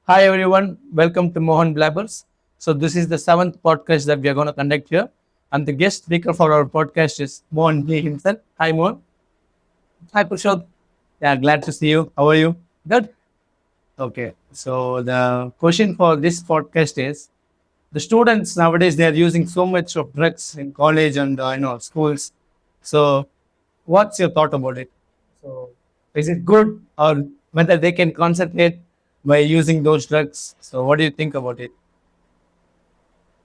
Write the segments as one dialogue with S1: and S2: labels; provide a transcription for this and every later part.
S1: Hi everyone, welcome to Mohan Blabbers. So this is the seventh podcast that we are going to conduct here, and the guest speaker for our podcast is Mohan J himself. Hi Mohan.
S2: Hi, Pushop.
S1: Yeah, glad to see you. How are you?
S2: Good.
S1: Okay. So the question for this podcast is: the students nowadays they are using so much of drugs in college and schools. So what's your thought about it? So is it good or whether they can concentrate by using those drugs? So what do you think about it?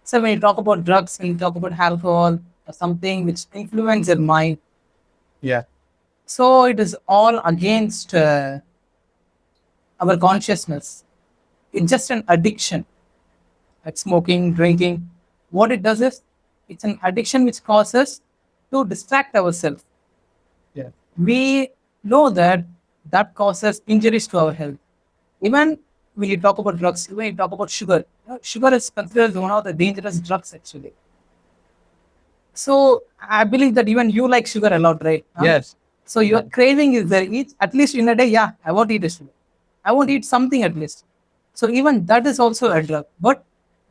S2: So when you talk about drugs, when you talk about alcohol, or something which influence your mind,
S1: Yeah.
S2: so it is all against our consciousness. It's just an addiction, like smoking, drinking. What it does is, it's an addiction which causes to distract ourselves.
S1: Yeah.
S2: We know that that causes injuries to our health. Even when you talk about drugs, when you talk about sugar, sugar is considered one of the dangerous drugs actually. So I believe that even you like sugar a lot, right? Huh?
S1: Yes.
S2: So your craving is there. Each at least in a day, yeah, I won't eat a sugar. I won't eat something at least. So even that is also a drug, but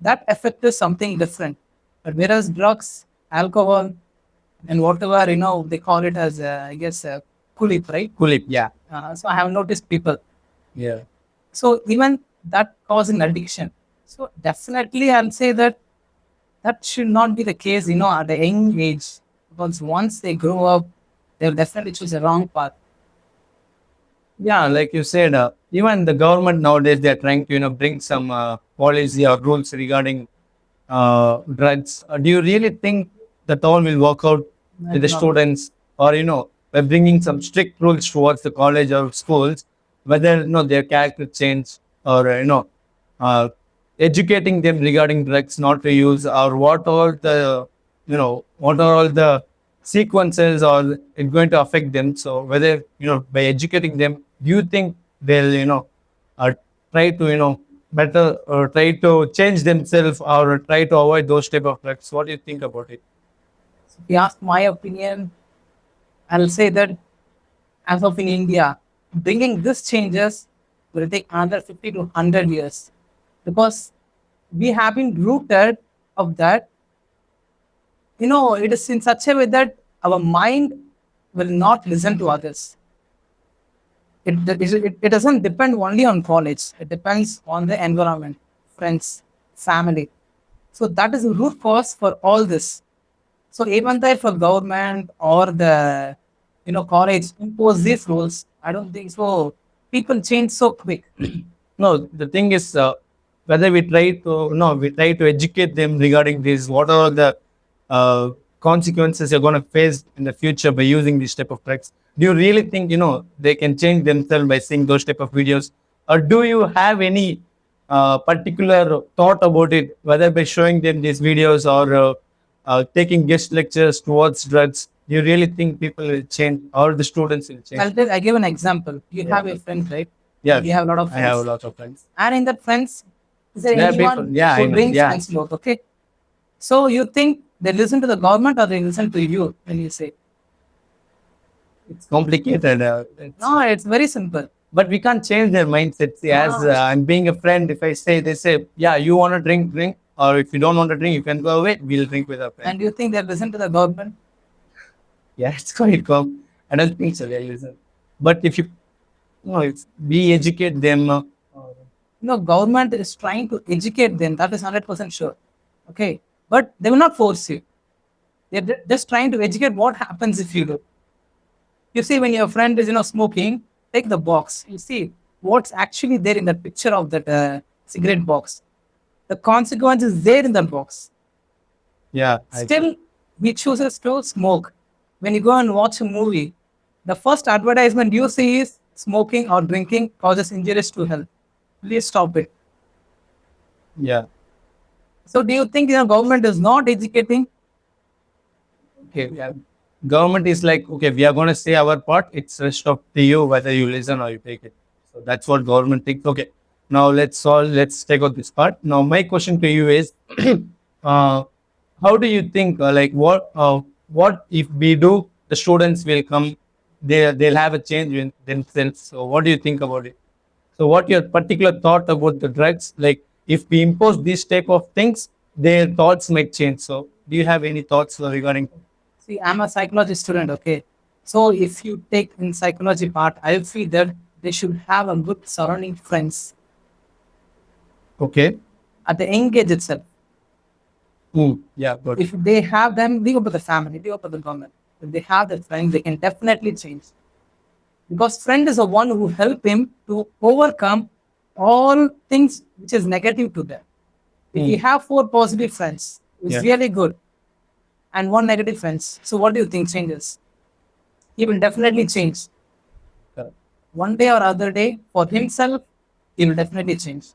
S2: that effect is something different. But whereas drugs, alcohol, and whatever they call it as I guess kulip, right?
S1: Kulip. Yeah.
S2: So I have noticed people.
S1: Yeah.
S2: So even that causes addiction. So definitely, I'll say that that should not be the case, at a young age, because once they grow up, they'll definitely choose the wrong path.
S1: Yeah. Like you said, even the government nowadays they are trying to bring some policy or rules regarding drugs. Do you really think that all will work out with
S2: Might
S1: the
S2: not.
S1: students, or by bringing some strict rules towards the college or schools, whether their character change or uh, educating them regarding drugs not to use, or what all the what are all the sequences or it's going to affect them. So whether by educating them, do you think they'll uh, try to better or try to change themselves or try to avoid those type of drugs? What do you think about it?
S2: If you ask my opinion, I'll say that as of in India, bringing this changes will take another 50 to 100 years, because we have been rooted of that. It is in such a way that our mind will not listen to others. It doesn't depend only on college. It depends on the environment, friends, family. So that is the root cause for all this. So even though for government or the college impose these rules, I don't think so. People change so quick.
S1: No, the thing is, whether we try to educate them regarding this, what are the uh, consequences you're going to face in the future by using these type of drugs. Do you really think they can change themselves by seeing those type of videos, or do you have any particular thought about it, whether by showing them these videos or taking guest lectures towards drugs? Do you really think people will change or the students will change?
S2: I give an example. You have a friend, right?
S1: Yeah,
S2: You have a lot of
S1: I have a
S2: friends.
S1: lot of friends.
S2: And in that friends, is there
S1: There are people.
S2: anyone
S1: Yeah, I
S2: who
S1: know.
S2: drinks
S1: Yeah,
S2: and smoke? Okay. So you think they listen to the government or they listen to you when you say?
S1: it's complicated.
S2: No, it's very simple.
S1: But we can't change their mindset. See, as I'm being a friend, if I say, they say, yeah, you want to drink, drink, or if you don't want to drink, you can go away. We'll drink with our friend.
S2: And you think they listen to the government?
S1: Yeah, it's quite calm. I don't think so. They listen. But if you, it's, we educate them.
S2: Government is trying to educate them. That is 100% sure. Okay. But they will not force you. They're just trying to educate what happens if you do. You see, when your friend is, smoking, take the box. You see what's actually there in that picture of that cigarette box. The consequence is there in that box.
S1: Yeah,
S2: Still, he chooses to smoke. When you go and watch a movie, the first advertisement you see is smoking or drinking causes injuries to health. Please stop it.
S1: yeah.
S2: So, do you think government is not educating?
S1: Okay, yeah. Government is like, okay, we are going to say our part. It's rest up to you whether you listen or you take it. So that's what government thinks. Okay, now let's take out this part. Now my question to you is, uh, how do you think? What if we do? The students will come. They'll have a change in themselves. So what do you think about it? So, what your particular thought about the drugs? Like, if we impose these type of things, their thoughts might change. So, do you have any thoughts regarding?
S2: See, I'm a psychology student, okay? So if you take in psychology part, I feel that they should have a good surrounding friends
S1: Okay.
S2: at the young age itself.
S1: Yeah, good.
S2: If they have them, they go to the family, they go to the government. If they have that friend, they can definitely change. Because friend is the one who help him to overcome all things which is negative to them. If you have four positive friends, it's
S1: Yeah.
S2: really good, and one negative friends. So what do you think changes? He will definitely change.
S1: Correct.
S2: One day or other day for himself, he will definitely change.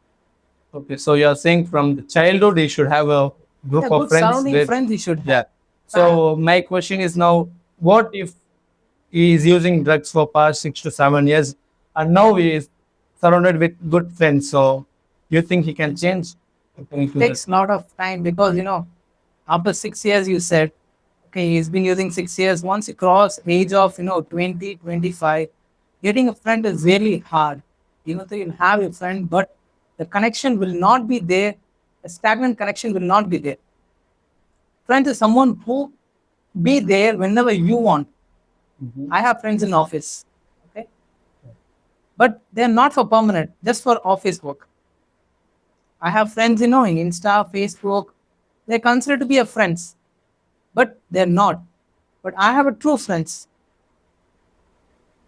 S1: Okay, so you're saying from the childhood he should have a
S2: Yeah,
S1: group of
S2: good
S1: friends
S2: surrounding
S1: with,
S2: friends he should have.
S1: yeah. So my question is now, what if he is using drugs for past 6 to 7 years, and now he is surrounded with good friends? So you think he can change? According to that?
S2: Takes a lot of time because after 6 years you said, okay, he's been using 6 years. Once you cross age of 20, 25, getting a friend is really hard. Even though you'll have a friend, but the connection will not be there. A stagnant connection will not be there. Friend is someone who be there whenever you want. I have friends in office, okay, but they're not for permanent, just for office work. I have friends, in Insta, Facebook. They're considered to be a friends, but they're not. But I have a true friends,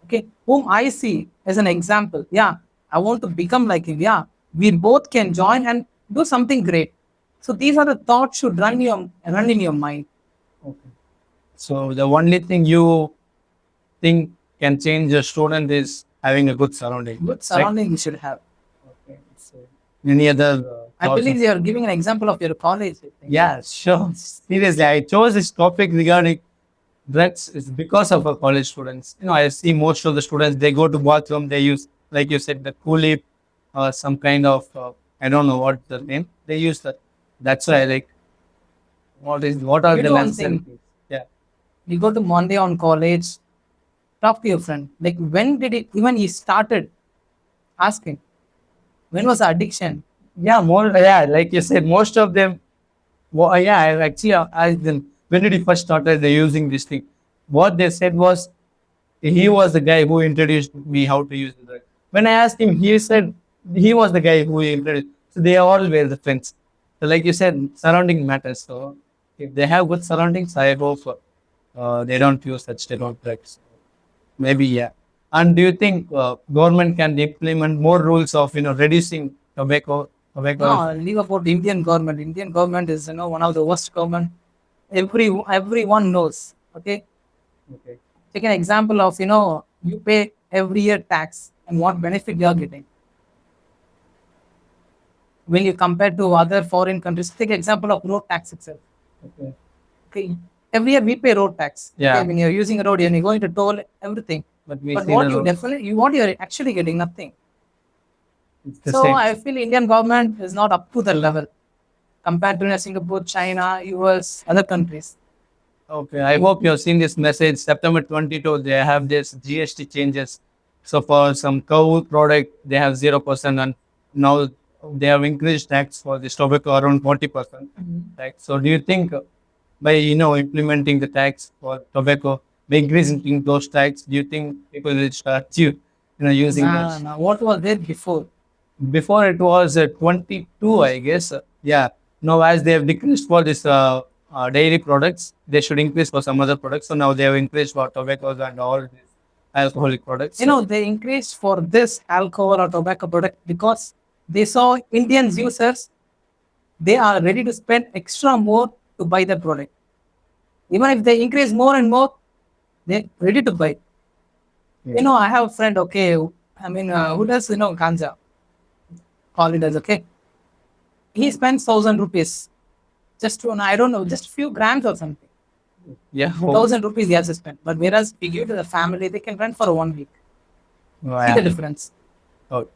S2: okay, whom I see as an example. Yeah, I want to become like him. Yeah, we both can join and do something great. So these are the thoughts should run in your mind.
S1: Okay. So the only thing you think can change a student is having a good surrounding,
S2: Good
S1: right?
S2: surrounding you should have.
S1: Okay. So any other
S2: I
S1: thoughts?
S2: believe you are giving an example of your college. I think.
S1: Yeah, sure. Seriously, I chose this topic regarding drugs is because of our college students. I see most of the students, they go to bathroom, they use, like you said, the coolie or some kind of, I don't know what the name, they use that. That's why, like, what are
S2: You
S1: the
S2: do one
S1: necessary
S2: thing.
S1: things? Yeah.
S2: You go to Monday on college, talk to your friend. Like when did it even he started asking? When was the addiction?
S1: Yeah, more, yeah, like you said, most of them, well, yeah, I actually asked them, when did you first started using this thing? What they said was, he was the guy who introduced me how to use the drug. When I asked him, he said he was the guy who introduced. So they all were the friends. So like you said, surrounding matters. So if they have good surroundings, I hope they don't use such type of drugs. Maybe yeah. And do you think government can implement more rules of reducing tobacco?
S2: No, leave about Indian government. Indian government is one of the worst government. Everyone knows. Okay,
S1: Okay.
S2: take an example of you pay every year tax and what benefit you are getting when you compare to other foreign countries. Take example of road tax itself.
S1: Okay.
S2: Okay, every year we pay road tax.
S1: Yeah.
S2: Okay, when you're using a road and you're going to toll everything.
S1: But we
S2: But
S1: see the
S2: what you're actually getting nothing.
S1: it's the
S2: So
S1: same.
S2: I feel Indian government is not up to the level compared to Singapore, China, US, other countries.
S1: Okay, I hope you have seen this message. September 22, they have this GST changes. So for some cow product, they have 0%, and now they have increased tax for this tobacco around 40%. Right? So do you think by implementing the tax for tobacco, by increasing those tax, do you think people will start using
S2: Nah,
S1: those?
S2: nah. What was there before?
S1: Before it was 22, I guess. Yeah. Now, as they have decreased for this dairy products, they should increase for some other products. So now they have increased for tobaccos and all these alcoholic products.
S2: They increased for this alcohol or tobacco product because they saw Indians users, they are ready to spend extra more to buy the product. Even if they increase more and more, they're ready to buy.
S1: Yeah.
S2: I have a friend, okay, who does, ganja, all he does, okay. He spends 1,000 rupees just to, I don't know, just few grams or something.
S1: Yeah.
S2: 1,000 rupees he has to spend. But whereas we give to the family, they can run for 1 week.
S1: Oh,
S2: See the
S1: yeah.
S2: difference.
S1: Oh,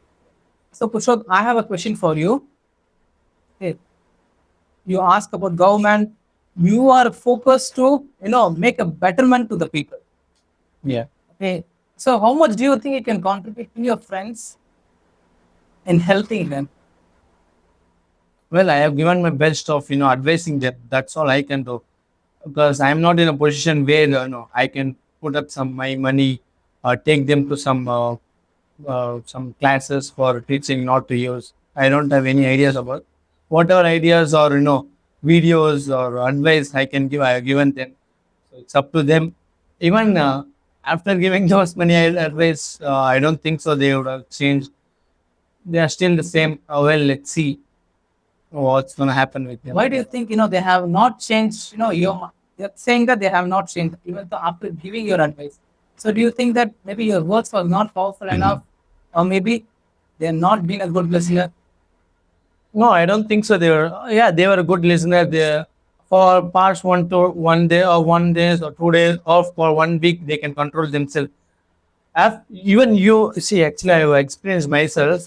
S2: So, Pushot, I have a question for you. Okay. You ask about government. You are focused to, make a betterment to the people.
S1: yeah.
S2: Okay. So, how much do you think you can contribute to your friends? in helping them?
S1: Well, I have given my best of advising them. That's all I can do, because I'm not in a position where I can put up some my money, take them to some classes for teaching not to use. I don't have any ideas about whatever ideas or videos or advice I can give. I have given them, so it's up to them. Even after giving those many advice, I don't think so. They would have changed. They are still the same. Well, let's see what's going to happen with them.
S2: Why do you think they have not changed? You're saying that they have not changed even though after giving your advice. So do you think that maybe your words were not powerful enough, or maybe they're not being a good listener?
S1: No, I don't think so. They were, yeah, they were a good listener. They for past 1 day or 1 days or 2 days or for 1 week, they can control themselves. Even you see, actually, I have experienced myself.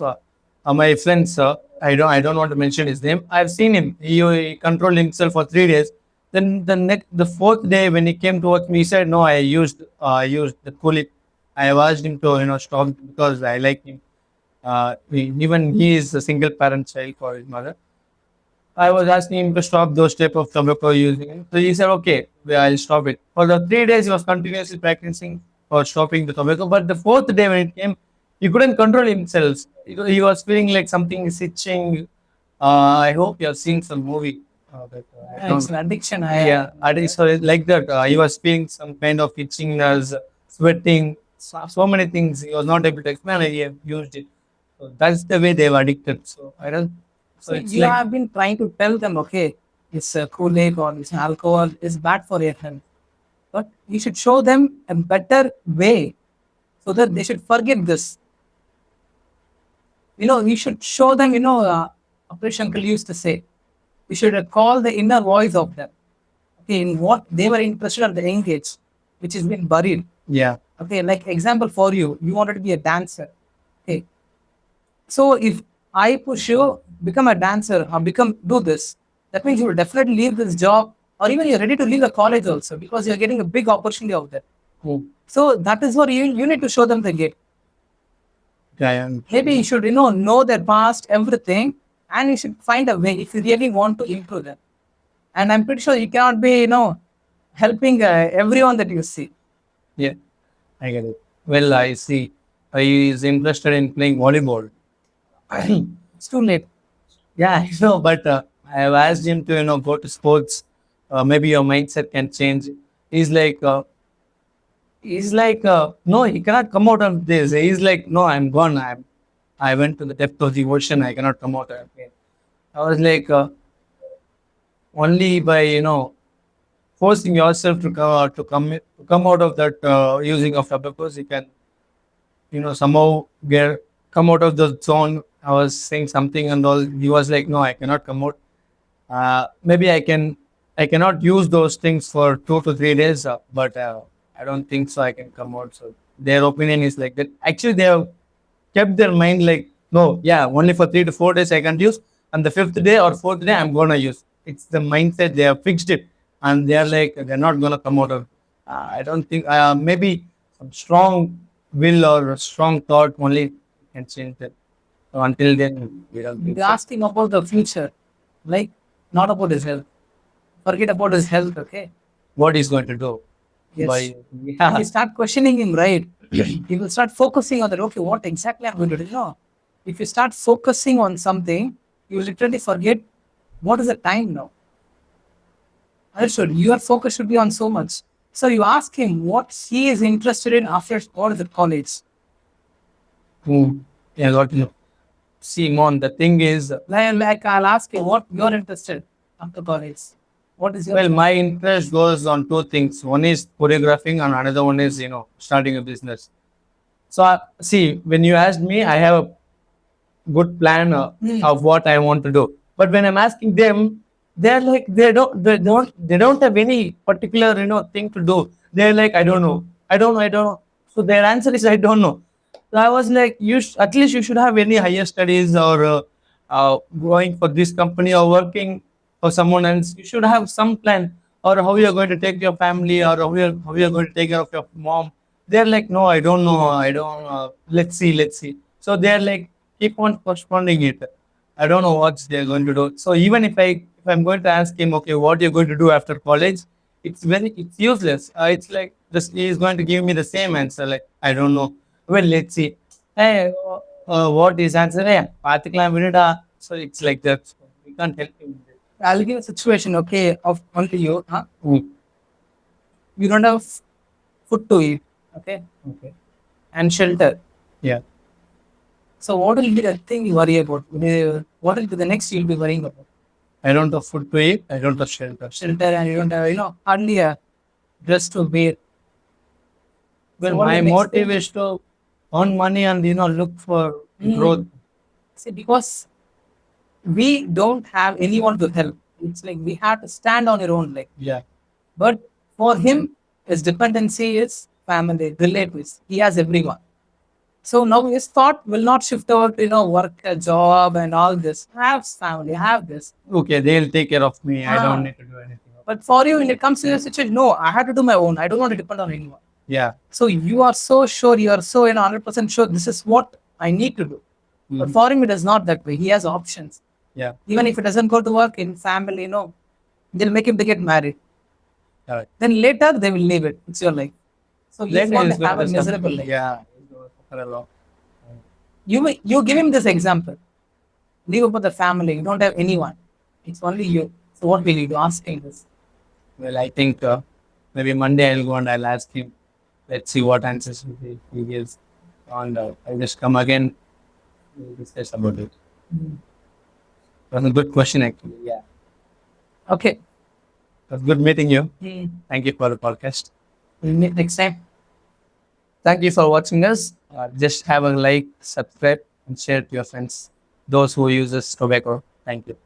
S1: My friends, I don't want to mention his name. I've seen him. He controlled himself for 3 days. Then the fourth day when he came to work, he said, "No, I used the coolie. I have asked him to stop because I like him. Even he is a single parent child for his mother. I was asking him to stop those type of tobacco using. So he said, okay, well, I'll stop it. For the 3 days, he was continuously practicing for stopping the tobacco. But the fourth day when it came, he couldn't control himself. He was feeling like something is itching. I hope you have seen some movie. I
S2: It's
S1: don't.
S2: an addiction.
S1: Yeah, so it's like that. He was feeling some kind of itchingness, sweating, so many things. He was not able to explain. He have used it. So that's the way they were addicted. So I don't. So
S2: So
S1: it's
S2: you
S1: like
S2: have been trying to tell them, okay, it's a Kool-Aid or it's alcohol is bad for your health, but you should show them a better way so that they should forget this. You should show them. Operation Uncle used to say, you should call the inner voice of them. Okay, in what they were interested at the young age, which has been buried.
S1: yeah,
S2: Okay, like example for you, you wanted to be a dancer. Okay, so if I push you, become a dancer or do this, that means you will definitely leave this job, or even you're ready to leave the college also because you're getting a big opportunity out there.
S1: mm,
S2: So that is what you need to show them the gate.
S1: yeah,
S2: Maybe you should know their past, everything, and you should find a way if you really want to improve them. And I'm pretty sure you cannot be helping everyone that you see.
S1: yeah. I get it. Well, I see. He is interested in playing volleyball.
S2: It's too late.
S1: Yeah, I know, but I have asked him to go to sports. Maybe your mindset can change. He's like, no, he cannot come out of this. He's like, no, I'm gone. I went to the depth of the ocean. I cannot come out again. I was like, only by forcing yourself to come out of that using of tobacco, you can somehow get come out of the zone. I was saying something and all. He was like, no, I cannot come out. Maybe I cannot use those things for 2 to 3 days, but I don't think so I can come out. So their opinion is like that. Actually, they have kept their mind like, no, yeah, only for 3 to 4 days I can use, and the fifth day or fourth day I'm gonna use. It's the mindset, they have fixed it, and they are like they're not gonna come out of. I don't think maybe some strong will or a strong thought only can change that. So until then, we don't think
S2: You
S1: so.
S2: asked him about the future, like not about his health. Forget about his health, okay?
S1: What he's going to do
S2: Yes.
S1: by
S2: And
S1: yeah.
S2: you start questioning him, right? He will start focusing on that. Okay, what exactly I'm going to do? If you start focusing on something, you will literally forget what is the time now. Understood. Your focus should be on so much. So you ask him what he is interested in after all the college.
S1: Yeah, got you. See, Mon, the thing is,
S2: Like I'll ask him what you're interested after college. What is your
S1: well, my interest goes on two things. One is choreographing, and another one is, starting a business. So, see, when you asked me, I have a good plan of what I want to do. But when I'm asking them, they're like they don't have any particular thing to do. They're like, I don't know, I don't know. So their answer is I don't know. So I was like, at least you should have any higher studies or going for this company or working for someone else. You should have some plan or how you're going to take your family or how you're going to take care of your mom. They're like, no, I don't know, I don't. Let's see. So they're like keep on postponing it. I don't know what they're going to do. So even if I'm going to ask him, okay, what you're going to do after college, it's useless. It's like this he is going to give me the same answer. Like I don't know. Well, let's see. Hey, what is answer? Hey, பாத்துக்கலாம் விடுடா. So it's like that. So we can't help him.
S2: I'll give a situation, okay, of only you. Huh?
S1: Mm.
S2: You don't have food to eat, okay,
S1: Okay.
S2: and shelter.
S1: Yeah.
S2: So what will be the thing you worry about? What will be the next you'll be worrying about?
S1: I don't have food to eat. I don't have shelter.
S2: Shelter, and you don't have, hardly a dress to wear.
S1: Well,
S2: So what
S1: my
S2: is the next
S1: motive
S2: thing?
S1: is to earn money and look for growth.
S2: See, because we don't have anyone to help. It's like we have to stand on your own leg.
S1: Yeah.
S2: But for him, his dependency is family, relatives. He has everyone. So now his thought will not shift over to, work a job and all this. Have family, have this.
S1: Okay, they'll take care of me. I
S2: Ah.
S1: don't need to do anything.
S2: But for you, when it comes to the situation, no, I have to do my own. I don't want to depend on anyone.
S1: Yeah.
S2: So you are so sure, you are so 100% sure this is what I need to do. But for him, it is not that way. He has options.
S1: Yeah.
S2: Even if it doesn't go to work in family, they'll make him to get married.
S1: All right.
S2: Then later they will leave it. It's your life. So you
S1: Then
S2: want
S1: he's
S2: to have a
S1: going to
S2: miserable
S1: suffer.
S2: life.
S1: Yeah. He's going to suffer a lot.
S2: You give him this example. Leave about the family. You don't have anyone. It's only you. So what will you do? Ask him this.
S1: Well, I think maybe Monday I'll go and I'll ask him. Let's see what answers he gives. And I'll just come again. We'll discuss about it. That's a good question, actually. Yeah.
S2: Okay.
S1: It was good meeting you. Thank you for the podcast.
S2: We'll meet next time.
S1: Thank you for watching us. Just have a like, subscribe, and share to your friends. Those who uses tobacco. Thank you.